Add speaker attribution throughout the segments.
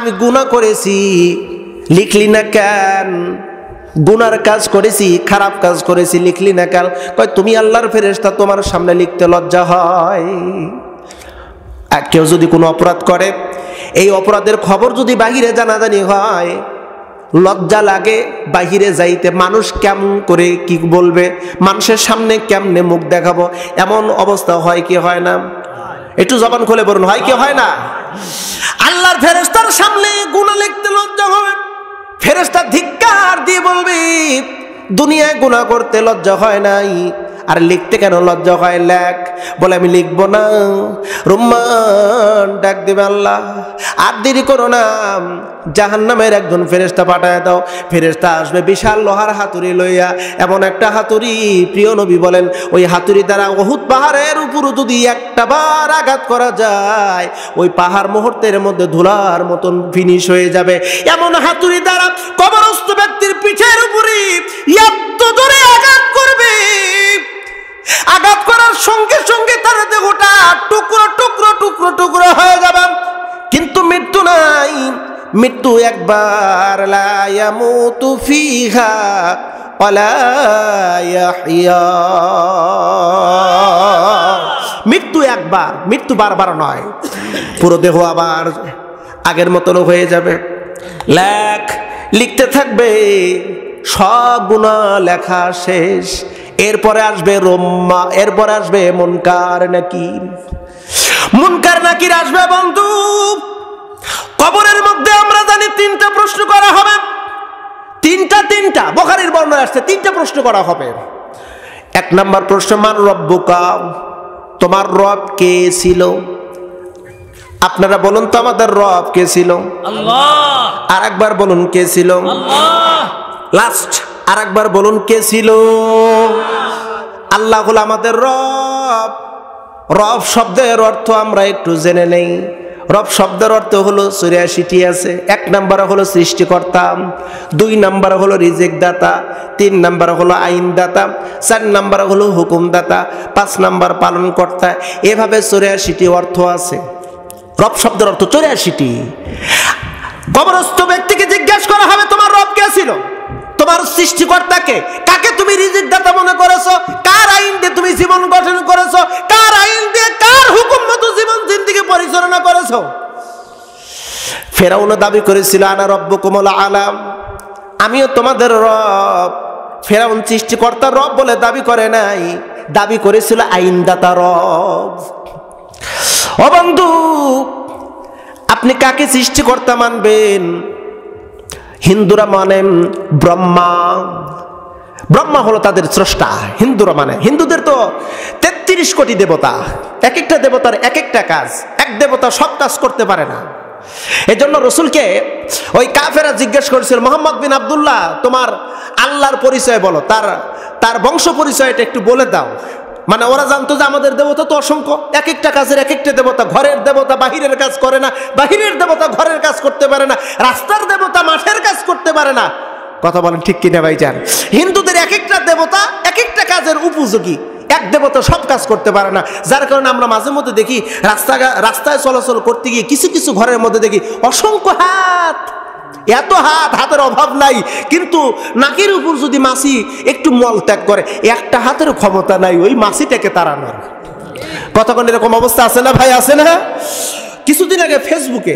Speaker 1: আমি গুনাহ করেছি, লিখলি না কেন? গুনার কাজ করেছি, খারাপ কাজ করেছি, লিখলি না কেন? কয় তুমি আল্লাহর ফেরেশতা, তোমার সামনে লিখতে লজ্জা হয়। কেউ যদি কোনো অপরাধ করে, এই অপরাধের খবর যদি বাহিরে জানাজানি হয়, লজ্জা লাগে বাহিরে যাইতে। মানুষ কেমন করে কি বলবে, মানুষের সামনে কেমনে মুখ দেখাবো, এমন অবস্থা হয় কি হয় না? একটু জবান খুলে বলুন, হয় কি হয় না? আল্লাহর ফেরেশতার সামনে গুনাহ লিখতে লজ্জা হবে। ফেরেশতা ধিক্কার দিয়ে বলবে, দুনিয়ায় গুনাহ করতে লজ্জা হয় নাই, আর লিখতে কেন লজ্জা হয়? লেখ। বলে আমি লিখবো না। রুম্মান ডাক দেবে, আল্লাহ আর দেরি করো না, জাহান্নামের একজন ফেরেশতা পাঠায় দাও। ফেরেশতা আসবে বিশাল লোহার হাতুড়ি লইয়া, এমন একটা হাতুড়ি, প্রিয় নবী বলেন ওই হাতুড়ি দ্বারা উহুদ পাহাড়ের উপর যদি একটা বার আঘাত করা যায়, ওই পাহাড় মুহূর্তের মধ্যে ধুলার মতন ফিনিশ হয়ে যাবে। এমন হাতুড়ি দ্বারা কবরস্থ ব্যক্তির পিঠের উপরে এত জোরে আঘাত করবে, আঘাত করার সঙ্গে সঙ্গে তার দেহটা টুকরো টুকরো টুকরো টুকরো হয়ে যাবে, কিন্তু মৃত্যু নাই। মৃত্যু একবার, লা ইয়ামুতু ফিহা ওয়ালা ইয়াহইয়া। মৃত্যু একবার, মৃত্যু বারবার নয়। পুরো দেহ আবার আগের মতন হয়ে যাবে। লেখ, লিখতে থাকবে, সব গুনাহ লেখা শেষ। এরপরে আসবে রম্মা, এরপরে আসবে মুনকার নাকির। মুনকার নাকির আসবে বন্ধু। কবরের মধ্যে আমরা জানি তিনটা প্রশ্ন করা হবে। তিনটা বুখারীর বর্ণনায় আসছে, তিনটা প্রশ্ন করা হবে। এক নাম্বার প্রশ্ন, মান রব্বুকা, তোমার রব কে ছিল? আপনারা বলুন তো, আমাদের রব কে ছিল? আল্লাহ। আর একবার বলুন, কে ছিল? আল্লাহ। লাস্ট আর একবার বলুন, কে ছিল? আল্লাহ হলো আমাদের রব। রব শব্দের অর্থ আমরা একটু জেনে নেই। রব শব্দের অর্থ হলো ৮৪টি আছে। এক নাম্বার হলো সৃষ্টিকর্তা, ২ নাম্বার হলো রিজিক দাতা, ৩ নাম্বার হলো আইন দাতা, ৪ নাম্বার হলো হুকুম দাতা, ৫ নাম্বার পালন কর্তা। এভাবে ৮৪টি অর্থ আছে। রব শব্দের অর্থ ৮৪টি। কবরস্থ ব্যক্তিকে জিজ্ঞাসা করা হবে, তোমার রব কে ছিল? তোমার সৃষ্টিকর্তাকে? কাকে তুমি রিজিক দাতা মনে করেছো? কার আইন দিয়ে তুমি জীবন গঠন করেছো? কার আইন দিয়ে, কার হুকুম মতো জীবন জিন্দেগি পরিচালনা করেছো? ফেরাউন দাবি করেছিল, আনা রব্বুকুমুল আলা, আমিও তোমাদের রব। ফেরাউন সৃষ্টিকর্তা রব বলে দাবি করে নাই, দাবি করেছিল আইনদাতা রব। ও বন্ধু, আপনি কাকে সৃষ্টিকর্তা মানবেন? হিন্দুরা মানেন ব্রহ্মা। ব্রহ্মা হলো তাদের স্রষ্টা। হিন্দুরা মানে, হিন্দুদের তো ৩৩ কোটি দেবতা, এক একটা দেবতার এক একটা কাজ। এক দেবতা সব কাজ করতে পারে না। এজন্য রসুলকে ওই কাফেরা জিজ্ঞেস করেছিল, মোহাম্মদ বিন আব্দুল্লাহ, তোমার আল্লাহর পরিচয় বলো, তার বংশ পরিচয়টা একটু বলে দাও। মানে ওরা জানতো যে আমাদের দেবতা তো অসংখ্য, এক একটা কাজের এক একটা দেবতা। ঘরের দেবতা বাহিরের কাজ করে না, বাহিরের দেবতা ঘরের কাজ করতে পারে না, রাস্তার দেবতা মাঠের কাজ করতে পারে না। কথা বলেন ঠিক কিনা ভাইজান? হিন্দুদের এক একটা দেবতা এক একটা কাজের উপযোগী, এক দেবতা সব কাজ করতে পারে না। যার কারণে আমরা মাঝে মধ্যে দেখি রাস্তায় চলাচল করতে গিয়ে কিছু কিছু ঘরের মধ্যে দেখি অসংখ্য হাত। এত হাত, হাতের অভাব নাই, কিন্তু নাকের উপর যদি মাছি একটু মল ত্যাগ করে, একটা হাতের ক্ষমতা নাই ওই মাছিটাকে তাড়ানোর। কতক্ষণ এরকম অবস্থা আছে না ভাই, আছে না? কিছুদিন আগে ফেসবুকে,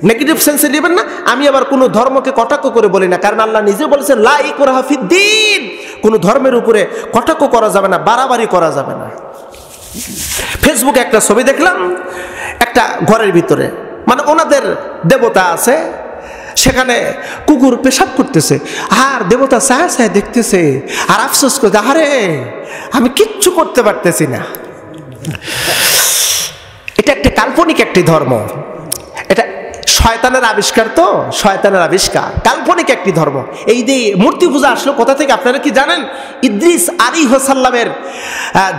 Speaker 1: নেগেটিভ সেন্সে নেবেন না, আমি আবার কোনো ধর্মকে কটাক্ষ করে বলি না, কারণ আল্লাহ নিজে বলেছেন লা ইকরাহা ফিদ্দীন, কোনো ধর্মের উপরে কটাক্ষ করা যাবে না, বাড়াবাড়ি করা যাবে না। ফেসবুকে একটা ছবি দেখলাম, একটা ঘরের ভিতরে, মানে ওনাদের দেবতা আছে, সেখানে কুকুর পেশাব করতেছে, আর দেবতা ছায়া ছায়া দেখতেছে, আর আফসোস করছে, আরে আমি কিচ্ছু করতে পারতেছি না। এটা একটা কাল্পনিক একটি ধর্ম, এটা শয়তানের আবিষ্কার, তো শয়তানের আবিষ্কার, কাল্পনিক একটি ধর্ম। এই যে মূর্তি পূজা আসলো কোথা থেকে আপনারা কি জানেন? ইদ্রিস আলাইহিস সালামের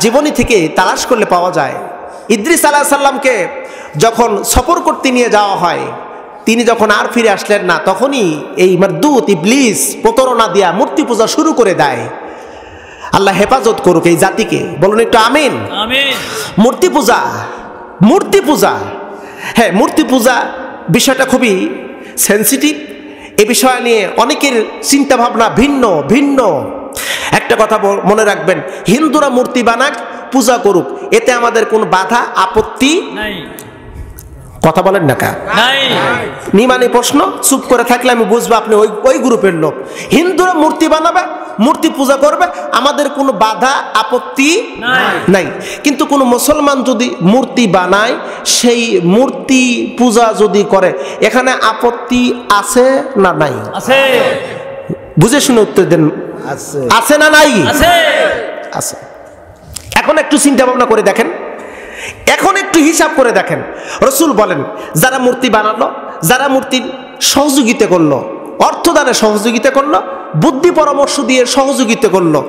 Speaker 1: জীবনী থেকে তালাশ করলে পাওয়া যায়। ইদ্রিস আলাইহিস সালামকে যখন সফর করতে নিয়ে যাওয়া হয়, তিনি যখন আর ফিরে আসলেন না, তখনই এই মারদুত ইবলিস প্রতারণা দিয়া মূর্তি পূজা শুরু করে দেয়। আল্লাহ হেফাজত করুক এই জাতিকে, বলুন একটু আমিন। মূর্তি পূজা, মূর্তি পূজা, হ্যাঁ মূর্তি পূজা বিষয়টা খুবই সেন্সিটিভ। এ বিষয় নিয়ে অনেকের চিন্তা ভাবনা ভিন্ন ভিন্ন। একটা কথা মনে রাখবেন, হিন্দুরা মূর্তি বানাক, পূজা করুক, এতে আমাদের কোনো বাধা আপত্তি নাই। কথা বলেন না কা? নিমানি প্রশ্ন, চুপ করে থাকলে আমি বুঝবো আপনি ওই গ্রুপের লোক। হিন্দুরা মূর্তি বানাবে, মূর্তি পূজা করবে, আমাদের কোনো বাধা আপত্তি নাই। কিন্তু কোনো মুসলমান যদি মূর্তি বানায়, সেই মূর্তি পূজা যদি করে, এখানে আপত্তি আছে না নাই? আছে। বুঝে শুনে উত্তর দেন। আছে না নাই? আছে। এখন একটু চিন্তা ভাবনা করে দেখেন, এখন একটু হিসাব করে দেখেন। রসুল বলেন, যারা মূর্তি বানালো, যারা মূর্তির সহযোগিতা করলো, অর্থদানে সহযোগিতা করলো, বুদ্ধি পরামর্শ দিয়ে সহযোগিতা করলো,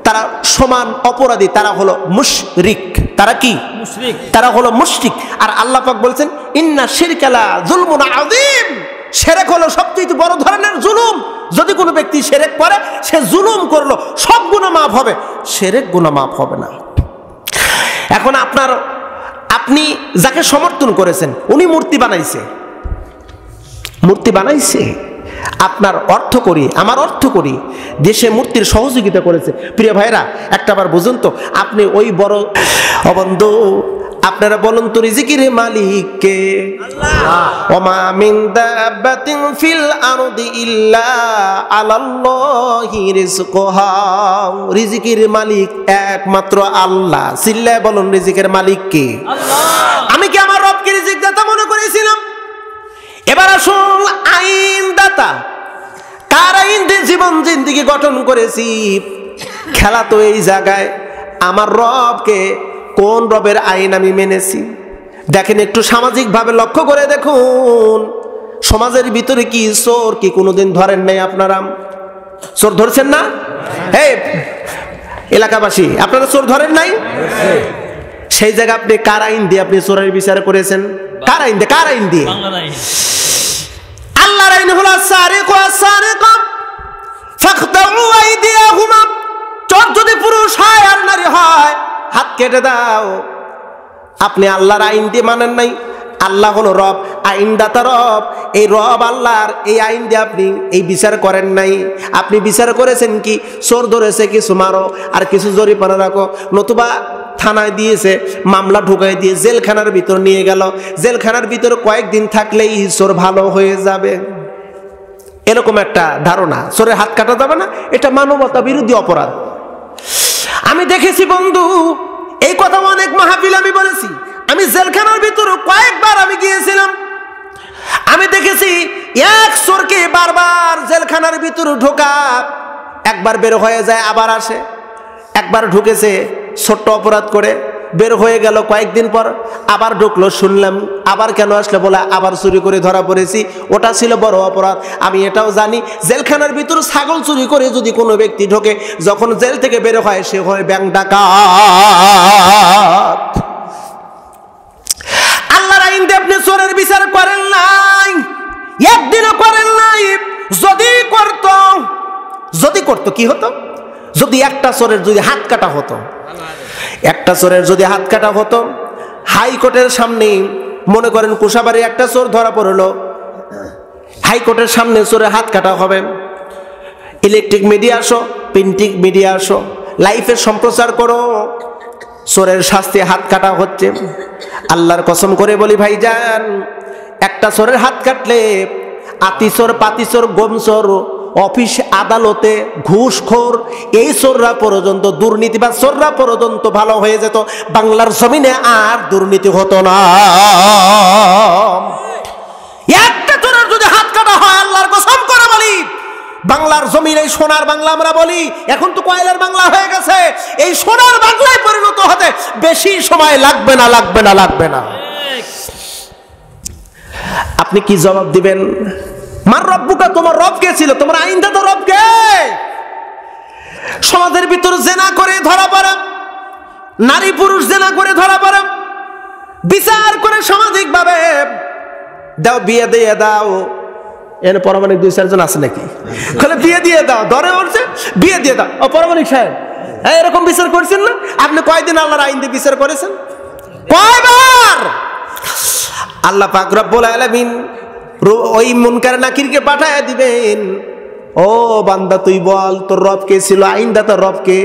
Speaker 1: তারা সমান অপরাধী, তারা হলো মুশরিক। তারা কি? মুশরিক। তারা হলো মুশরিক। আর আল্লাহ পাক বলছেন, ইন্না শিরকা লা যুলমুন আযীম। শিরক হলো সবচেয়ে বড় ধরনের জুলুম। যদি কোনো ব্যক্তি শিরক করে, সে জুলুম করলো, সব গুনাহ মাফ হবে, শিরক গুনাহ মাফ হবে না। এখন আপনি যাকে সমর্থন করেছেন, উনি মূর্তি বানাইছে, মূর্তি বানাইছে, আপনার অর্থ করি, আমার অর্থ করি, দেশে মূর্তির সহযোগিতা করেছে। প্রিয় ভাইরা, একটাবার বুঝুন তো, আপনি ওই বড় অবন্ধু, আপনারা বলুন তো, রিজিকের মালিক কে? ওমা মিন দাব্বাতিন ফিল আরদি ইল্লা আলাল্লাহি রিজকুহা। রিজিকের মালিক একমাত্র আল্লাহ। চিল্লায় বলুন, রিজিকের মালিক কে? আল্লাহ। আমি কি আমার রবকে রিজিক দাতা মনে করেছিলাম? এবার আসল আইন দাতা, কার আইন দিয়ে জীবন জিন্দেগি গঠন করেছি? খেলা তো এই জায়গায়, আমার রবকে, কোন রবের আইন আমি মেনেছি? দেখেন, একটু সামাজিকভাবে লক্ষ্য করে দেখুন, সমাজের ভিতরে কি চোর কি কোনোদিন ধরেন নাই? আপনারা চোর ধরছেন না? এই এলাকাবাসী, আপনারা চোর ধরেন নাই? সেই জায়গায় আপনি কার আইন দিয়ে আপনি চোরের বিচার করেছেন? কার আইন দিয়ে? কার আইন দিয়ে? আল্লাহর আইন হলো সারিকু আস-সারিকা ফাকতাউ আইদিয়াহুমা। চোর যদি পুরুষ হয় আর নারী হয়, হাত কেটে দাও। আপনি আল্লাহর আইন দিয়ে মানেন নাই। আল্লাহ হলো রব, আইনদাতা রব। এই রব আল্লাহর এই আইন দিয়ে আপনি এই বিচার করেন নাই। আপনি বিচার করেছেন কি? চোর ধরেছে, কিছু মারো আর কিছু জরিমানা রাখো, নতুবা থানায় দিয়েছে, মামলা ঢুকাই দিয়ে জেলখানার ভিতর নিয়ে গেল। জেলখানার ভিতর কয়েকদিন থাকলেই চোর ভালো হয়ে যাবে, এরকম একটা ধারণা। চোরের হাত কাটা যাবে না, এটা মানবতা বিরোধী অপরাধ। আমি দেখেছি বন্ধু, এই কথা অনেক মাহফিল আমি বলেছি। আমি জেলখানার ভিতরে কয়েকবার আমি গিয়েছিলাম। আমি দেখেছি এক চোরকে বারবার জেলখানার ভিতরে ঢোকা, একবার বের হয়ে যায়, আবার আসে। একবার ঢুকেছে ছোট্ট অপরাধ করে, বের হয়ে গেল, কয়েকদিন পর আবার ঢুকলো, শুনলাম আবার কেন আসলে, বলে আবার চুরি করে ধরা পড়েছি, ওটা ছিল বড় অপরাধ। আমি এটাও জানি, জেলখানার ভিতরে ছাগল চুরি করে যদি কোনো ব্যক্তি ঢোকে, যখন জেল থেকে বের হয়, সে হয় ব্যাংক ডাকাত। আল্লাহর আইন দিয়ে আপনি চোরের বিচার করেন নাই, একদিনও করেন নাই। যদি করতো কি হতো? যদি একটা চোরের যদি হাত কাটা হতো, একটা চোরের যদি হাত কাটা হতো, হাইকোর্টের সামনে, মনে করেন কুশাবাড়ি একটা চোর ধরা পড়লো, হাইকোর্টের সামনে চোরের হাত কাটা হবে। ইলেকট্রিক মিডিয়া আসো, প্রিন্টিং মিডিয়া আসো, লাইভে সম্প্রচার করো, চোরের শাস্তি হাত কাটা হচ্ছে। আল্লাহর কসম করে বলি ভাইজান, একটা চোরের হাত কাটলে আতিচোর, পাতিচোর, গোমচোর, অফিস আদালতে ঘুষখোর, এই চোররা পর্যন্ত, দুর্নীতিবাজ চোররা পর্যন্ত ভালো হয়ে যেত। বাংলার জমিনে আর দুর্নীতি হতো না। একটা চোরের যদি হাত কাটা হয়, আল্লাহর কসম করে বলি, বাংলার জমিন, এই সোনার বাংলা আমরা বলি, এখন তো কয়লার বাংলা হয়ে গেছে, এই সোনার বাংলায় পরিণত হতে বেশি সময় লাগবে না, লাগবে না, লাগবে না। আপনি কি জবাব দিবেন? মার রব্বুকা, তোমার রব কে ছিল? তোমার আইনদাতা রব কে? সমাজের ভিতর জেনা করে ধরা পড়া, নারী পুরুষ জেনা করে ধরা পড়া, বিচার করে সামাজিক ভাবে দাও, বিয়ে দিয়ে দাও। এর পরমাণিক 2-4 জন আছে নাকি? বিয়ে দিয়ে দাও, ধরে উঠছে, বিয়ে দিয়ে দাও। ও পরমাণিক সাহেব, এরকম বিচার করছেন না? আপনি কয়দিন আল্লাহর আইন দিয়ে বিচার করেছেন? কয়বার? আল্লাহ পাক রব্বুল আলামিন ওই মুনকার নাকিরকে পাঠায় দিবেন, ও বান্দা তুই বল তোর রব কে ছিল? আইনদাতা রব কে?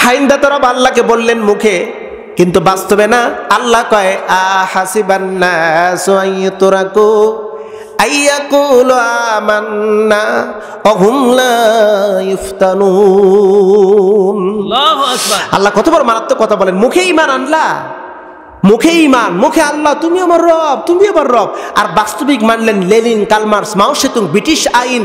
Speaker 1: আইনদাতা রব আল্লাহকে বললেন মুখে, কিন্তু বাস্তবে না। আল্লাহ কয় আহাসিবান নাসু আইয়ুতরাকু আইয়াকুলু আমান্না ওয়া হুম লা ইফতানুন। আল্লাহু আকবার। আল্লাহ কত বড় মারাত্মক কথা বলেন। মুখে ঈমান আনলা, মুখে ঈমান, মুখে আল্লাহ তুমি আমার রব, তুমি আমার রব, আর বাস্তবিক মানলেন লেনিন, কালমার্কস, মাও সেতুং, ব্রিটিশ আইন,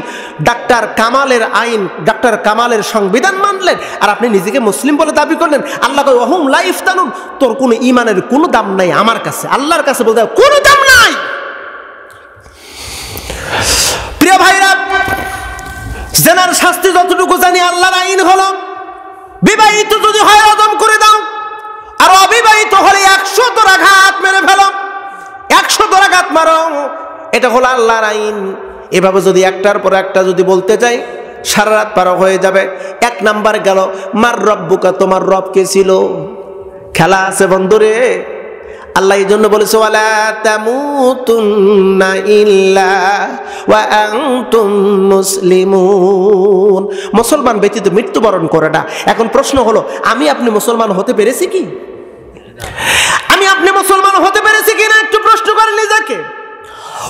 Speaker 1: ডাক্তার কামালের আইন, ডাক্তার কামালের সংবিধান মানলেন, আর আপনি নিজেকে মুসলিম বলে দাবি করলেন। আল্লাহ কয় ওয়া হুম লা ইফতানুন, তোর কোনো ঈমানের কোনো দাম নাই আমার কাছে, আল্লাহর কাছে বলতে কোনো দাম নাই। প্রিয় ভাইরা, জেনার শাস্তি যতটুকু জানি আল্লাহর আইন হলো বিবাহিত যদি হয় রজম করে দাও, আর অবিবাহিত হলে 100 দরাঘাত মেরে ফেলো, 100 দরাঘাত মারো, এটা হলো আল্লাহর আইন। এভাবে যদি একটার পর একটা যদি বলতে যাই সারা রাত পার হয়ে যাবে। 1 নাম্বার গেল মার রব্বুকা, তোমার রব কে ছিল? খেলা আছে বন্ধুরে। আল্লাহ এই জন্য বলেছে ওয়ালা তামুতুন্না ইল্লা ওয়া আনতুম মুসলিমুন, মুসলমান ব্যতীত মৃত্যুবরণ করে না। এখন প্রশ্ন হলো, আমি আপনি মুসলমান হতে পেরেছি কি? আমি আপনি মুসলমান হতে পেরেছি কি না একটু প্রশ্ন করেন নিজেকে।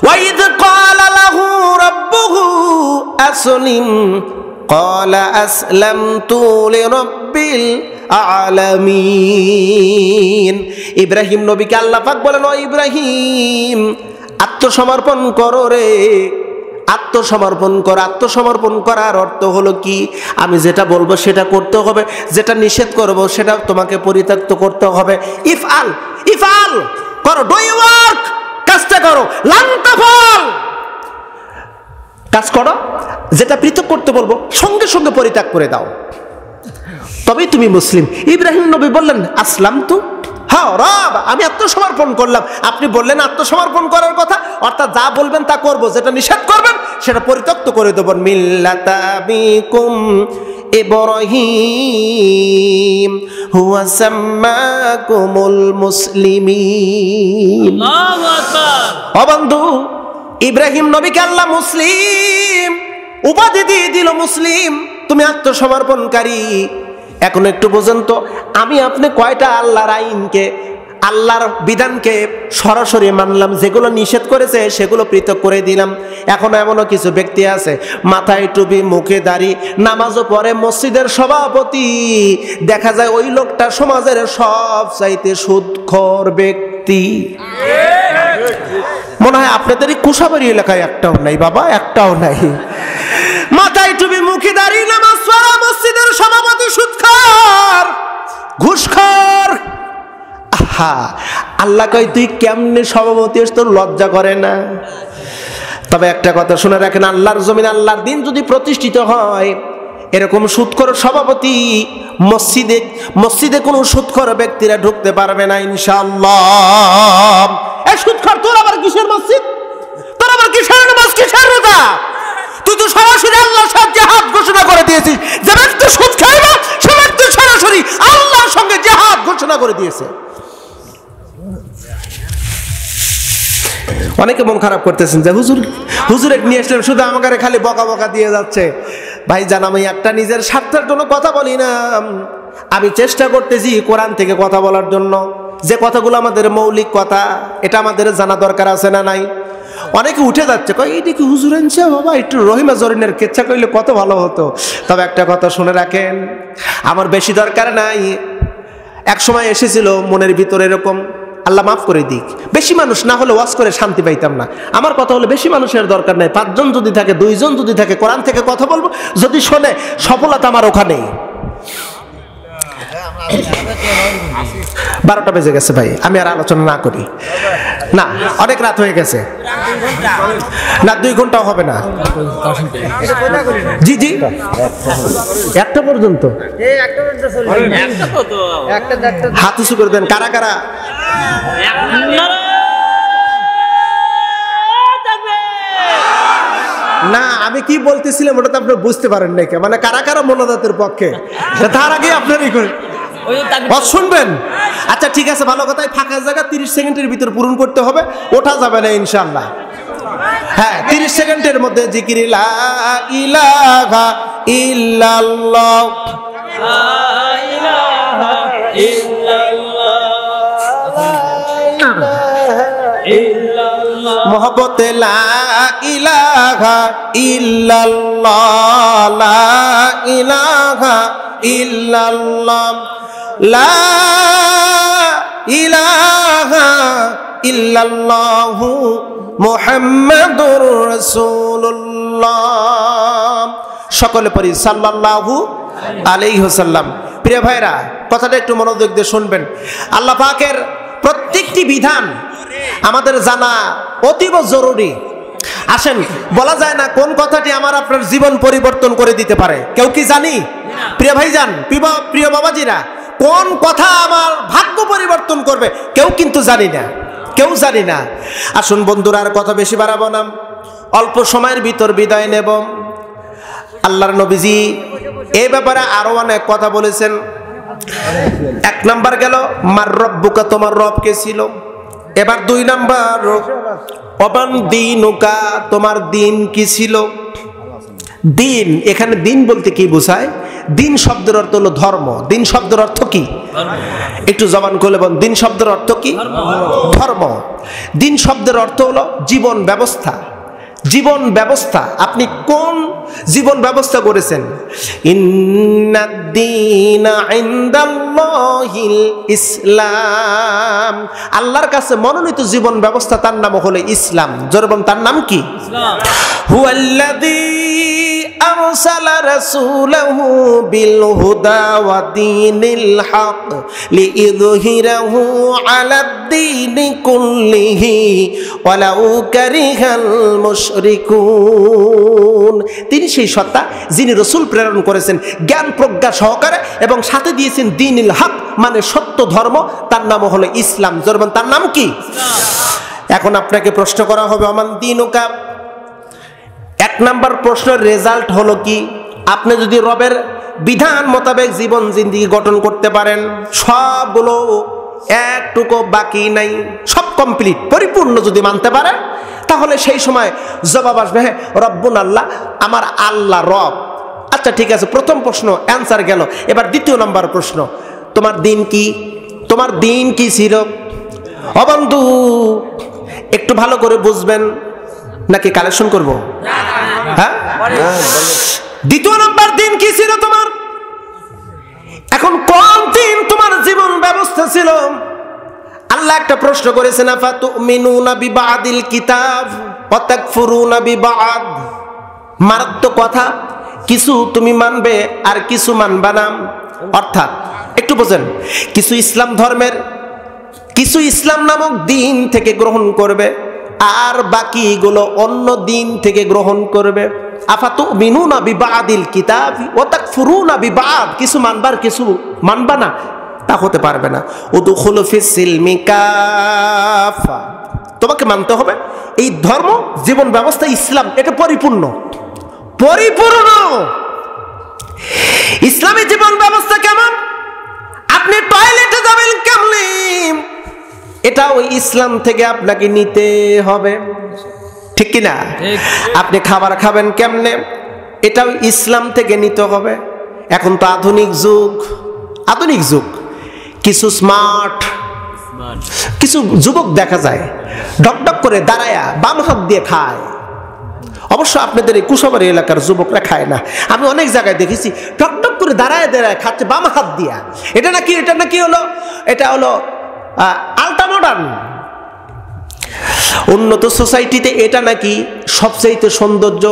Speaker 1: ওয়াইদ ক্বালা লাহু রাব্বুহু আসলিম ক্বালা আসলামতু লিরাব্বিল আলামিন। ইব্রাহিম নবীকে আল্লাহ পাক বলেন, ও ইব্রাহিম আত্মসমর্পণ করো রে, আত্মসমর্পণ কর। আত্মসমর্পণ করার অর্থ হলো কি? আমি যেটা বলবো সেটা করতে হবে, যেটা নিষেধ করব সেটা তোমাকে পরিত্যক্ত করতে হবে। ইফআল, ইফআল করো, ডু ইউ ওয়ার্ক, কাজটা করো, লান তাফাল, কাজ করো। যেটা পৃথক করতে বলবো সঙ্গে সঙ্গে পরিত্যাগ করে দাও, তবেই তুমি মুসলিম। ইব্রাহিম নবী বললেন আসলাম তু, হ্যাঁ রব আমি আত্মসমর্পণ করলাম। আপনি বললেন আত্মসমর্পণ করার কথা, অর্থাৎ যা বলবেন তা করব, যেটা নিষেধ করবেন সেটা পরিত্যক্ত করে দেব। মিল্লাতা বিকুম ইব্রাহিম হুয়া সাম্মাকুমুল মুসলিমিন। আল্লাহু আকবার। ও বন্ধু, ইব্রাহিম নবীকে আল্লাহ মুসলিম উপাধি দিয়ে দিল, মুসলিম, তুমি আত্মসমর্পণকারী। এখন একটু বোঝেন তো, আমি আপনি কয়টা আল্লাহর আইনকে, আল্লাহর বিধানকে সরাসরি মানলাম, যেগুলো নিষেধ করেছে সেগুলো পৃথক করে দিলাম। এখন এমনও কিছু ব্যক্তি আছে মাথায় টুপি, মুখে দাড়ি, নামাজও পড়ে, মসজিদের সভাপতি, দেখা যায় ওই লোকটা সমাজের সব চাইতে সুদখোর ব্যক্তি। মনে হয় আপনাদের এই কুশাবাড়ি এলাকায় একটাও নাই বাবা, একটাও নাই। মাথায় টুপি, মুখে দাড়ি, নামাজ পড়া, মসজিদের সভাপতি সুদখোর, ঘুষখোর। আহা, আল্লাহ কয় তুই কেমনে সভাপতি হস, তোর লজ্জা করে না? তবে একটা কথা শুনে রাখেন, আল্লাহর জমিন, আল্লাহর দিন যদি প্রতিষ্ঠিত হয়, এরকম সুদখোর সভাপতি মসজিদে, মসজিদে কোনো সুদখোর ব্যক্তিরা ঢুকতে পারবে না ইনশাআল্লাহ। এই সুদখোর, তোর আবার কিসের মসজিদ, তোর আবার কিসের নামাজ, কিসের রোজা? তুই তো সরাসরি আল্লাহর সাথে জিহাদ ঘোষণা করে দিয়েছিস। যে ব্যক্তি সুদ খায় না সে ব্যক্তি সরাসরি আল্লাহর সঙ্গে জিহাদ ঘোষণা করে দিয়েছে। অনেকে মন খারাপ করতেছেন যে হুজুর, হুজুরে নিয়ে আসলেন শুধু আমাকে খালি বকা বকা দিয়ে যাচ্ছে। ভাই জান, আমি একটা নিজের স্বার্থের জন্য কথা বলি না, আমি চেষ্টা করতেছি কোরআন থেকে কথা বলার জন্য। যে কথাগুলো আমাদের মৌলিক কথা, এটা আমাদের জানা দরকার আছে না নাই? অনেকে উঠে যাচ্ছে, কয় এইটা কি হুজুর আনছে বাবা, একটু রহিমা জরিনের কেচ্ছা করলে কত ভালো হতো। তবে একটা কথা শুনে রাখেন, আমার বেশি দরকার নাই। এক সময় এসেছিল মনের ভিতরে এরকম, আল্লাহ মাফ করে দিক, বেশি মানুষ না হলে ওয়াজ করে শান্তি পাইতাম না। আমার কথা হলো বেশি মানুষের দরকার নাই, 5 জন যদি থাকে, 2 জন যদি থাকে, কোরআন থেকে কথা বলবো, যদি শোনে সফলতা আমার ওখানেই। 12টা বেজে গেছে ভাই, আমি আর আলোচনা না করি না, অনেক রাত হয়ে গেছে। না 2 ঘন্টাও হবে না। জি জি, 1টা পর্যন্ত। হাত উঁচু করে দেন, কারা কারা? না, আমি কি বলতেছিলাম ওটা তো আপনি বুঝতে পারেন নাকি, মানে কারা কারা মোনাজাতের পক্ষে, তার আগে আপনারই করে শুনবেন। আচ্ছা ঠিক আছে, ভালো কথাই, ফাঁকা জায়গা 30 সেকেন্ডের ভিতর পূরণ করতে হবে, ওঠা যাবে না ইনশাআল্লাহ। হ্যাঁ, 30 সেকেন্ডের মধ্যে জিকির লা ইলাহা ইল্লাল্লাহ, লা ইলাহা ইল্লাল্লাহ, মোহব্বত লা ইলাহা ইল্লাল্লাহ, লা ইলাহা ইল্লাল্লাহ, লা ইলাহা ইল্লাল্লাহু মুহাম্মাদুর রাসূলুল্লাহ। সকলে পড়ি সাল্লাল্লাহু আলাইহি ওয়াসাল্লাম। প্রিয় ভাইরা, কথাটা একটু মনোযোগ দিয়ে শুনবেন। আল্লাহ পাকের প্রত্যেকটি বিধান আমাদের জানা অতীব জরুরি। আসেন, বলা যায় না কোন কথাটি আমার আপনার জীবন পরিবর্তন করে দিতে পারে, কেউ কি জানি? প্রিয় ভাইজান, প্রিয় বাবাজিরা, কোন কথা আমার ভাগ্য পরিবর্তন করবে কেউ কিন্তু জানি না, কেউ জানি না। আসুন বন্ধুরা, আর কথা বেশি বাড়াবো না, অল্প সময়ের ভিতর বিদায় নেব। আল্লাহর নবীজি এই ব্যাপারে আরো অনেক কথা বলেছেন। 1 নাম্বার গেল মার রব্বুকা, তোমার রব কে ছিল। এবার 2 নাম্বার অবান দিনুকা, তোমার দিন কি ছিল। দিন, এখানে দিন বলতে কি বোঝায়? দিন শব্দের অর্থ হলো ধর্ম। দিন শব্দের অর্থ কি? একটু জবান খুলে বলুন, দিন শব্দের অর্থ কি? ধর্ম। দিন শব্দের অর্থ হলো জীবন ব্যবস্থা। জীবন ব্যবস্থা, আপনি কোন জীবন ব্যবস্থা করেছেন? ইন্নাদ-দীনা ইনদাল্লাহিল ইসলাম, আল্লাহর কাছে মনোনীত জীবন ব্যবস্থা, তার নাম হলো ইসলাম। জোরে বলুন, তার নাম কি? ইসলাম। হুয়াল্লাযী আরসালা রাসূলাহু বিল হুদা ওয়া দীনিল হক লিইযহিরাহু আলাদ-দীনি কুল্লিহি ওয়ালাউ কারিহাল মুশরিকুন। তিনি সেই সত্তা যিনি রাসূল প্রেরণ করেছেন জ্ঞান প্রজ্ঞা সহকারে, এবং সাথে দিয়েছেন দীনিল হক, মানে সত্য ধর্ম, তার নাম হলো ইসলাম। জোরবান, তার নাম কি? এখন আপনাকে প্রশ্ন করা হবে, অমান দীনুকা। 1 নাম্বার প্রশ্নের রেজাল্ট হলো কি? আপনি যদি রবের বিধান মোতাবেক জীবন জিন্দেগি গঠন করতে পারেন, সবগুলো একটুকু বাকি নাই, সব কমপ্লিট পরিপূর্ণ যদি মানতে পারেন, তাহলে সেই সময় জবাব আসবে, হ্যাঁ রব্বুন আল্লাহ, আমার আল্লাহ রব। আচ্ছা ঠিক আছে, প্রথম প্রশ্ন অ্যান্সার গেল। এবার 2 নম্বর প্রশ্ন, তোমার দিন কি? তোমার দিন কি ছিল? ও বন্ধু, একটু ভালো করে বুঝবেন নাকি কালেকশন করব? হ্যাঁ, 2 নম্বর দিন কি ছিল তোমার? এখন কোন দিন তোমার জীবন ব্যবস্থা ছিল? আল্লাহ একটা প্রশ্ন করেছেন, আফাতুমিনুনা বিবাদিল কিতাব ওয়া তাকফুরুনা বিবাদ। মারাত্মক কথা, কিছু তুমি মানবে আর কিছু মানবা না। অর্থাৎ একটু বোঝেন, কিছু ইসলাম ধর্মের, কিছু ইসলাম নামক দিন থেকে গ্রহণ করবে, আর বাকিগুলো অন্য দিন থেকে গ্রহণ করবে। আফাতুমিনুনা বিবাদিল কিতাব ওয়া তাকফুরুনা বিবাদ, কিছু মানবার কিছু মানবা না, তা হতে পারবে না। উদখুলু ফিস সিলমি কাফা, তোমাকে মানতে হবে এই ধর্ম, জীবন ব্যবস্থা ইসলাম, এটা পরিপূর্ণ, পরিপূর্ণ। ইসলামী জীবন ব্যবস্থা কেমন? আপনি টয়লেটে যাবেন কেমনে, এটা ওই ইসলাম থেকে আপনাকে নিতে হবে, ঠিক কিনা? আপনি খাবার খাবেন কেমনে, এটাও ইসলাম থেকে নিতে হবে। এখন তো আধুনিক যুগ, আধুনিক যুগ, কিছু স্মার্ট কিছু যুবক দেখা যায় ডকডক করে দাঁড়ায়া বাম হাত দিয়ে খায়। অবশ্য আপনাদের এই কুশাবাড়ি এলাকার যুবকরা খায় না, আমি অনেক জায়গায় দেখেছি ডকডক করে দাঁড়ায় দাঁড়ায় খাচ্ছে বাম হাত দিয়া। এটা নাকি হলো, এটা হলো আলট্রা মডার্ন উন্নত সোসাইটিতে এটা নাকি সবচেয়ে সৌন্দর্য।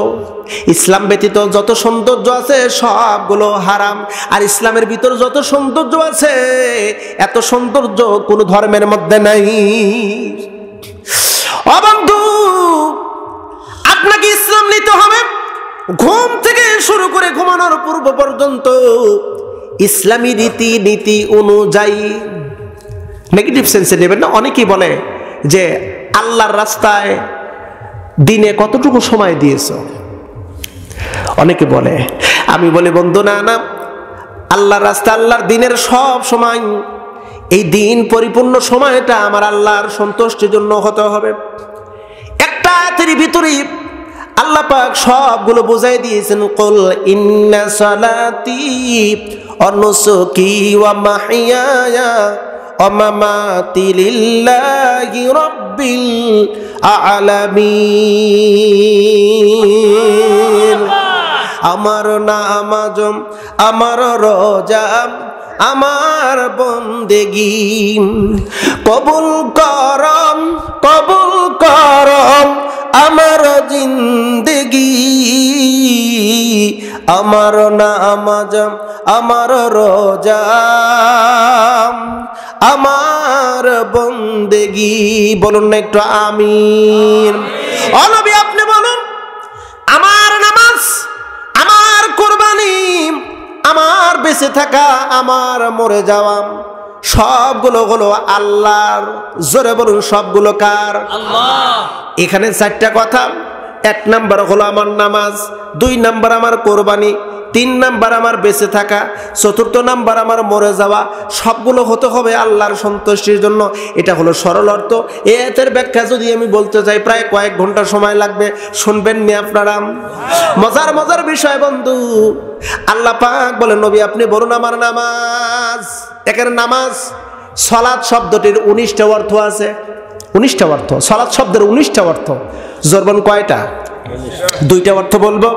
Speaker 1: ইসলাম ব্যতীত যত সৌন্দর্য আছে সবগুলো হারাম, আর ইসলামের ভিতর যত সৌন্দর্য আছে এত সৌন্দর্য কোন ধর্মের মধ্যে নাই। ও বন্ধু, আপনাকে ইসলাম নিতে হবে। ঘুম থেকে শুরু করে ঘুমানোর পূর্ব পর্যন্ত ইসলামী রীতি নীতি অনুযায়ী, নেগেটিভ সেন্সে নেবেন না। অনেকেই বলে যে আল্লাহর রাস্তায় দিনে কতটুকু সময় দিয়েছ, অনেকে বলে। আমি বলি বন্ধু, না না, আল্লাহর রাস্তা, আল্লাহর দিনের সব সময় এই দিন পরিপূর্ণ সময়টা আমার আল্লাহর সন্তুষ্টির জন্য হতে হবে। একটা আয়াতের ভিতরে আল্লাহ পাক সবগুলো বোঝাই দিয়েছেন, কুল ইন্না সালাতি ওয়া নুসুকি ওয়া মাহইয়ায়া ওয়া মামাতি লিল্লাহি রাব্বিল আলামিন। আমার নামাজ, আমার রোজা, আমার বন্দেগি কবুল করম, কবুল করম আমার জিন্দেগি। আমার নামাজ, আমার রোজা, আমার বন্দেগি। বলুন না একটু আমিন। ও নবী আপনি বলুন, আমার নামাজ, আমার কুরবানি, আমার বেঁচে থাকা, আমার মরে যাওয়া, সবগুলো হলো আল্লাহর। জোরে বলুন সবগুলো কার? আল্লাহ। এখানে চারটা কথা। এক নাম্বার হলো আমার নামাজ, 2 নাম্বার আমার কোরবানি, 3 নাম্বার আমার বেঁচে থাকা, 4th নাম্বার আমার মরে যাওয়া। সবগুলো হতে হবে আল্লাহর সন্তুষ্টির জন্য। এটা হলো সরল অর্থ। এর ব্যাখ্যা যদি আমি বলতে চাই প্রায় কয়েক ঘন্টা সময় লাগবে। শুনবেন নি আপনারা? মজার মজার বিষয় বন্ধু। আল্লাহ পাক বলেন, নবী আপনি বলুন আমার নামাজ। এখানে নামাজ, সালাত শব্দটির 19টা অর্থ আছে। 19টা অর্থ। সালাত শব্দের 19টা অর্থ। জোরবন কয়টা? 2টা অর্থ বলবো।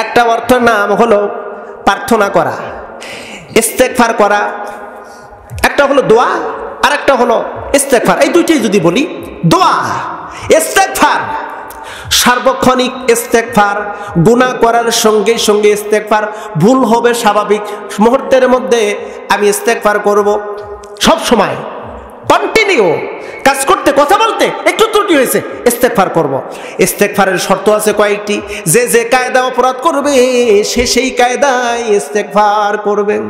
Speaker 1: একটা অর্থের নাম হলো প্রার্থনা করা, ইস্তেগফার করা। একটা হলো দোয়া, আর একটা হলো ইস্তেগফার। এই দুইটাই যদি বলি, দোয়া, ইস্তেগফার, সার্বক্ষণিক ইস্তেগফার, গুনাহ করার সঙ্গে সঙ্গে ইস্তেগফার। ভুল হবে স্বাভাবিক, মুহূর্তের মধ্যে আমি ইস্তেগফার করব। সব সময় কন্টিনিউ কাজ করতে, কথা বলতে একটু ত্রুটি হয়েছে, ইস্তেগফার করব। ইস্তেগফারের শর্ত আছে কয়েকটি। যে যে কায়দা অপরাধ করবে সে সেই কায়দায় ইস্তেগফার করবেন।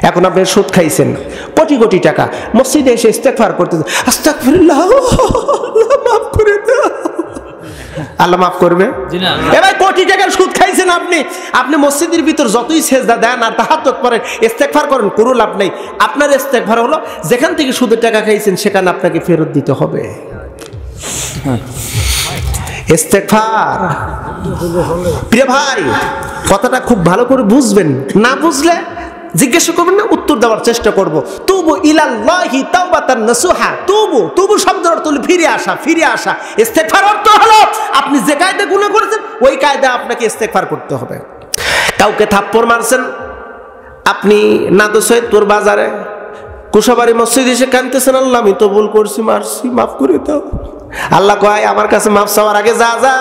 Speaker 1: এখন আপনি সুদ খাইছেন কোটি কোটি টাকা, মসজিদে এসে ইস্তেগফার করতে, আস্তাগফিরুল্লাহ, আল্লাহ মাফ করে দাও, আল্লাহ মাফ করবে? এবার কোটি টাকার সুদ খাইছেন আপনি, আপনি মসজিদের ভিতর যতই সেজদা দেন আর তাহাজ্জুদ পড়েন, ইস্তেগফার করেন, কোনো লাভ নেই। আপনার ইস্তেগফার হলো যেখান থেকে সুদের টাকা খাইছেন সেখানে আপনাকে ফেরত দিতে হবে। ইস্তেগফার, প্রিয় ভাই, কথাটা খুব ভালো করে বুঝবেন। না বুঝলে জিজ্ঞাসা করবেন না, উত্তর দেওয়ার চেষ্টা করব। তুবু ইলাল্লাহি তাওবাতান নাসুহা। তুবু, তুবু শব্দের অর্থ হলো ফিরে আসা, ফিরে আসা। ইস্তেগফার অর্থ হলো আপনি যে কায়দা গুনাহ করেছেন ওই কায়দা আপনাকে ইস্তেগফার করতে হবে। কাউকে থাপ্পড় মারছেন আপনি, নাদসৈয়দপুর বাজারে কুশাবাড়ি মসজিদে এসে কাঁদতেছেন, আল্লাহ আমি তো ভুল করছি, মারছি, মাফ করে দাও। আল্লাহ কয় আমার কাছে মাফ চাওয়ার আগে যা যা,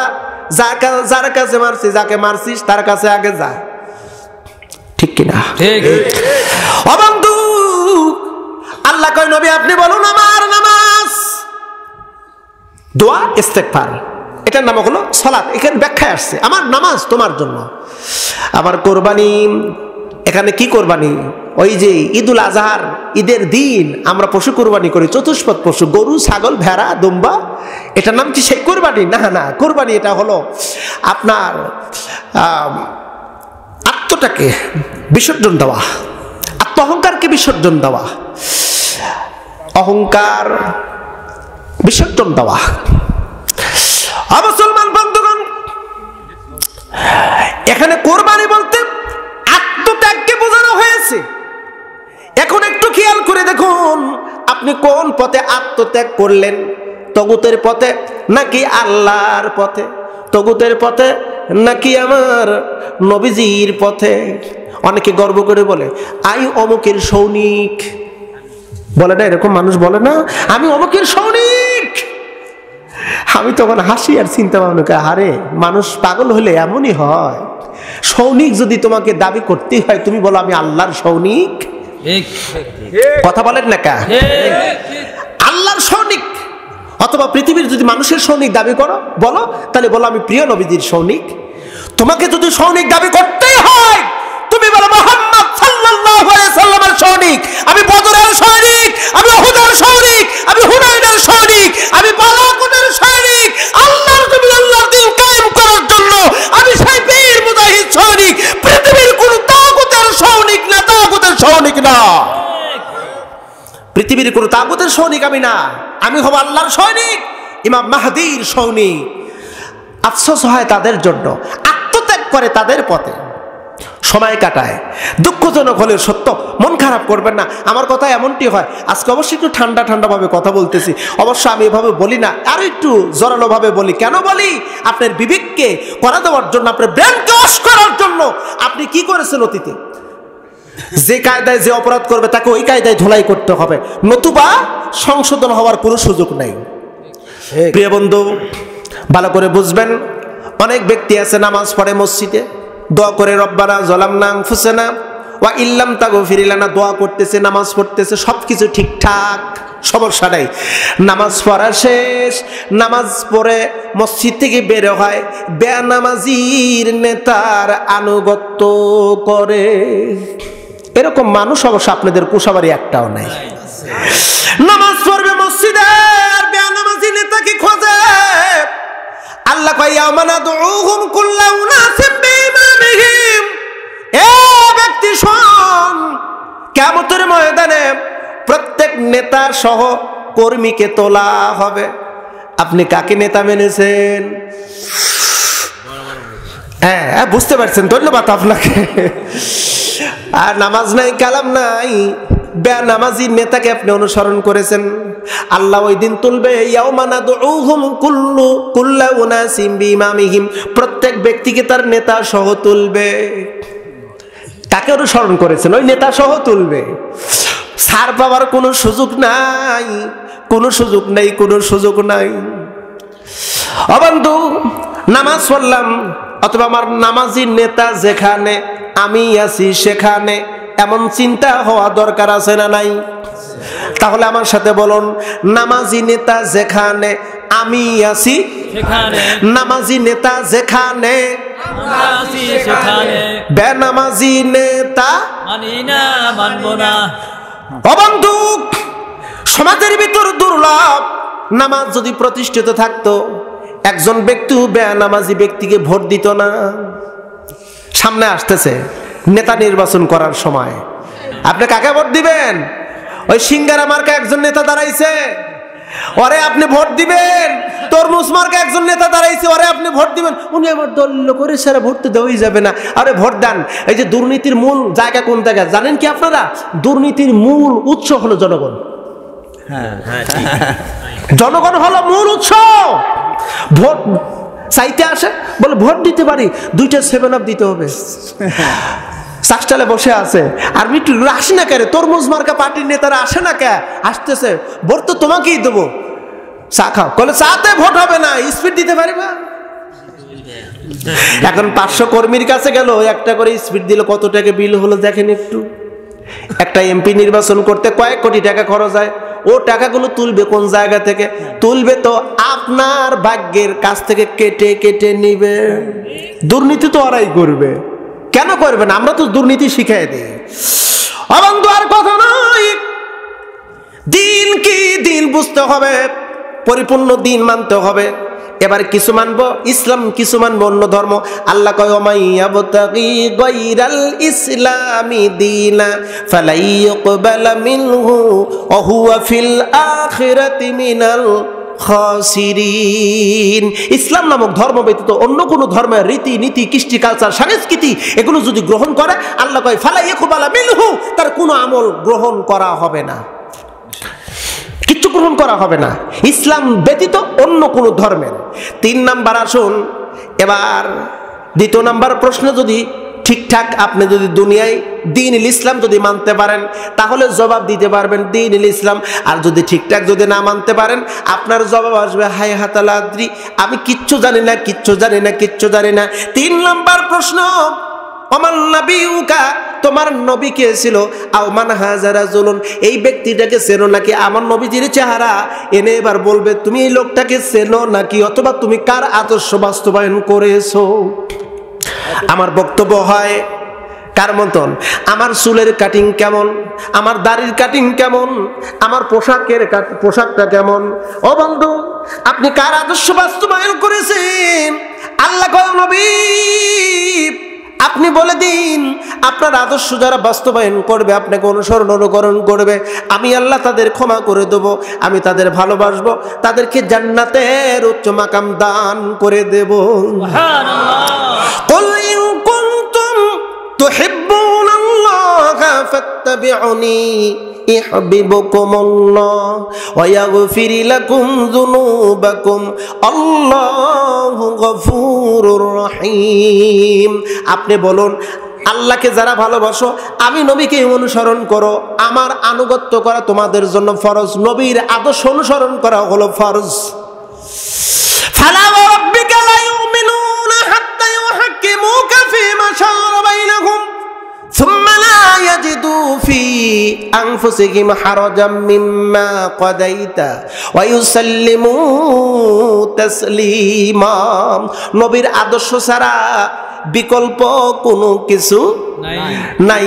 Speaker 1: যার কাছে মারছিস, যাকে মারছিস তার কাছে আগে যা। ঠিক কিনা? ও বন্ধু, আল্লাহ কয় নবী আপনি বলুন আমার নামাজ, দোয়া, ইস্তেগফার, এটার নাম হলো সালাত। এখানে ব্যাখ্যায় আসছে আমার নামাজ তোমার জন্য। আবার কোরবানি, এখানে কি কোরবানি? ওই যে ঈদুল আজহার, ঈদের দিন আমরা পশু কোরবানি করি, চতুষ্পদ পশু, গরু, ছাগল, ভেড়া, দুম্বা। এটার নাম কি সেই কোরবানি? না না, কোরবানি এটা হলো আপনার আত্মটাকে বিসর্জন দেওয়া, আত্ম অহংকারকে বিসর্জন দেওয়া, অহংকার বিসর্জন দেওয়া। মুসলমান বন্ধুগণ, এখানে কোরবানি বলতে আত্মত্যাগকে বোঝানো হয়েছে। এখন একটু খেয়াল করে দেখুন, আপনি কোন পথে আত্মত্যাগ করলেন? তগুতের পথে নাকি আল্লাহর পথে? তগুতের পথে নাকি আমার নবীজির পথে? অনেকে গর্ব করে বলে আই অমুকের সৈনিক, বলে না এরকম মানুষ? বলে না আমি অমুকের সৈনিক। আমি তখন হাসি আর চিন্তা ভাবনা করি, আরে মানুষ পাগল হলে এমনই হয়। সৈনিক যদি তোমাকে দাবি করতেই হয়, তুমি বলো আমি আল্লাহর সৈনিক। কথা বলেন না কা? আল্লাহর সৈনিক, অথবা পৃথিবীর যদি মানুষের সৈনিক দাবি করো, বলো, তাহলে বলো আমি প্রিয় নবীজির সৈনিক। তোমাকে যদি সৈনিক দাবি করতেই হয়, তুমি বলো মুহাম্মদ সাল্লাল্লাহু আলাইহি সাল্লামের সৈনিক, আমি বদরের সৈনিক, আমি উহুদের সৈনিক, আমি হুনাইনের সৈনিক, আমি বালাকোটের সৈনিক। আল্লাহর জমিন, আল্লাহর দ্বীন কায়েম করার জন্য আমি সেই বীর মুজাহিদ সৈনিক। পৃথিবীর কোন তাগুতের সৈনিক না, তাগুতের সৈনিক না। পৃথিবীর কোনো তাগুতের সৈনিক আমি না, আমি হব আল্লাহর সৈনিক, ইমাম মাহদীর সৈনিক। আফসোস হয় তাদের জন্য, আত্মত্যাগ করে তাদের পথে সময় কাটায়। দুঃখজনক হলে সত্য, মন খারাপ করবেন না, আমার কথা এমনটি হয়। আজকে অবশ্যই একটু ঠান্ডা ঠান্ডা ভাবে কথা বলতেছি, অবশ্য আমি এভাবে বলি না, আরো একটু জোরালো ভাবে বলি। কেন বলি? আপনার বিবেককে করা দেওয়ার জন্য, আপনার ব্রেনকে ওয়াশ করার জন্য। আপনি কি করেছেন অতীতে? যে কায়দায় যে অপরাধ করবে তাকে ওই কায়দায় ধোলাই করতে হবে, নতুবা সংশোধন হওয়ার কোনো সুযোগ নেই। প্রিয় বন্ধু, ভালো করে বুঝবেন, অনেক ব্যক্তি আছে নামাজ পড়ে মসজিদে, দোয়া করে রব্বানা যালামনা আনফুসানা ওয়া ইল্লাম তাগফির লানা, দোয়া করতেছে, নামাজ পড়তেছে, সবকিছু ঠিকঠাক, সমস্যা নাই। নামাজ পড়া শেষ, নামাজ পড়ে মসজিদ থেকে বের হয়, বেনামাজির নেতার আনুগত্য করে। এরকম মানুষ অবশ্য আপনাদের কুশাবাড়ি একটাও নাই। নামাজ পড়বে মসজিদে, বেনামাজি নেতাকে খোঁজে। আল্লাহ কয় ইয়াওমা নাদউহুম কুল্লা উনাসিম বিইমামিহিম, এ ব্যক্তি শোন, কিয়ামতের ময়দানে প্রত্যেক নেতার সহ কর্মীকে তোলা হবে। আপনি কাকে নেতা মেনেছেন? হ্যাঁ, বুঝতে পারছেন, ধন্যবাদ আপনাকে। আর নামাজ নাই, কালাম নাই, বেনামাজি নেতাকে আপনি অনুসরণ করেছেন। আল্লাহ ওই দিন তুলবে, ইয়াওমা নাদউহুম কুল্লা উনাসিম বিইমামিহিম, প্রত্যেক ব্যক্তিকে তার নেতা সহ তুলবে। কাকে অনুসরণ করেছেন ওই নেতা সহ তুলবে। ছাড় পাওয়ার কোনো সুযোগ নাই, কোনো সুযোগ নেই, কোনো সুযোগ নাই। ও বন্ধু, নামাজ পড়লাম, অথবা আমার নামাজি নেতা যেখানে আমি আছি সেখানে, এমন চিন্তা হওয়া দরকার আছে না নাই? তাহলে আমার সাথে বলুন, নামাজি নেতা যেখানে আমি আছি সেখানে, নামাজি নেতা যেখানে বেনামাজি নেতা মানি না, মানবো না। ও বন্ধু, সমাজের ভিতর দুর্লভ, নামাজ যদি প্রতিষ্ঠিত থাকতো, একজন ব্যক্তি বেনামাজি ব্যক্তিকে ভোট দিত না। সামনে আসতেছে নেতা নির্বাচন করার সময়, আপনি কাকে ভোট দিবেন? ওই সিঙ্গারা মার্কা একজন নেতা দাঁড়াইছে, ওরে আপনি ভোট দিবেন। তরমুজ মার্কা একজন নেতা দাঁড়াইছে, ওরে আপনি ভোট দিবেন। উনি আমার দল করে সারা ভোট তো দেওয়াই যাবে না, আরে ভোট দেন। এই যে দুর্নীতির মূল জায়গা কোন জায়গা জানেন কি আপনারা? দুর্নীতির মূল উৎস হলো জনগণ। জনগণ হলো মূল উৎস। ভোট চাইতে আসে, বলে ভোট দিতে পারি, 2টা 7 আপ দিতে হবে। চাষটালে বসে আছে, আর মিটু আসে না কে? তরমুজ মার্কা পার্টির নেতারা আসে না কে? আসতেছে, ভোট তো তোমাকেই দেবো, চা খাও। বলে চাতে ভোট হবে না, স্পিড দিতে পারিবা। এখন 500 কর্মীর কাছে গেল, একটা করে স্পিড দিল, কত টাকা বিল হলো দেখেন একটু। একটা এমপি নির্বাচন করতে কয়েক কোটি টাকা খরচ হয়। ও টাকাগুলো তুলবে কোন জায়গা থেকে? তুলবে তো আপনার ভাগ্যের কাছ থেকে কেটে কেটে নিবে। দুর্নীতি তো ওরাই করবে, কেন করবে না? আমরা তো দুর্নীতি শিখাই দিই। বন্ধু, আর কথা নয়, দিন কি দিন বুঝতে হবে, পরিপূর্ণ দিন মানতে হবে। এবার কিছু মানবো ইসলাম, কিছু মানবো অন্য ধর্ম। আল্লাহ কয় ওমাইয়াবতাগি গায়রাল ইসলামি দীনা ফালাইয়ুকবালা মিনহু ওয়া হুয়া ফিল আখিরাতি মিনাল খাসিরিন। ইসলাম নামক ধর্ম ব্যতীত অন্য কোন ধর্মের রীতি নীতি, কৃষ্টি, কালচার, সংস্কৃতি এগুলো যদি গ্রহণ করে, আল্লাহ কয় ফালাইয়ুকবালা মিনহু, তার কোনো আমল গ্রহণ করা হবে না, কিচ্ছু গ্রহণ করা হবে না ইসলাম ব্যতীত অন্য কোন ধর্মের। 3 নাম্বার আসুন, এবার 2 নাম্বার প্রশ্ন, যদি ঠিকঠাক আপনি যদি দুনিয়ায় দ্বীনুল ইসলাম যদি মানতে পারেন, তাহলে জবাব দিতে পারবেন দ্বীনুল ইসলাম। আর যদি ঠিকঠাক যদি না মানতে পারেন, আপনার জবাব আসবে হায় হাতালা আদ্রি, আমি কিচ্ছু জানি না, কিচ্ছু জানি না, কিচ্ছু জানি না। 3 নাম্বার প্রশ্ন, আমার নবীউকা, তোমার নবী কে ছিল? আও মান হাজারা জুলুন, এই ব্যক্তিটাকে চেনো নাকি? আমার নবীজির চেহারা এনে এবার বলবে তুমি এই লোকটাকে চেনো নাকি, অথবা তুমি কার আদর্শ বাস্তবায়ন করেছো। আমার বক্তব্য হয় কার মতন? আমার চুলের কাটিং কেমন, আমার দাড়ির কাটিং কেমন, আমার পোশাকটা কেমন? ও বন্ধু, আপনি কার আদর্শ বাস্তবায়ন করেছেন? আল্লাহ কয় নবী আপনি বলে দিন, আপনার আদর্শ যারা বাস্তবায়ন করবে, আপনাকে অনুসরণ অনুকরণ করবে, আমি আল্লাহ তাদের ক্ষমা করে দেব, আমি তাদের ভালোবাসবো, তাদেরকে জান্নাতের উচ্চ মাকাম দান করে দেব। কুল ইন কুনতুম তুহিব্বুনাল্লাহা ফাত্তাবিউনি ইহবিবুকুমুল্লাহ ওয়া ইয়াগফির লাকুম যুনুবাকুম আল্লাহু গফুরুর রহিম। আপনি বলুন, আল্লাহকে যারা ভালোবাসো, আমি নবীকে অনুসরণ করো, আমার আনুগত্য করা তোমাদের জন্য ফরজ, নবীর আদর্শ অনুসরণ করা হলো ফরজ। ফালা ওয়া রাব্বিকা লা ইউমিনুনা হাত্তা ইউহাক্কিমুকা ফীমা শাজারা বাইনাহুম ثم لا يجدوا في أنفسهم حرجا مما قضيت ويسلموا تسليما। নবীর আদর্শ ছাড়া বিকল্প কোনো কিছু নাই।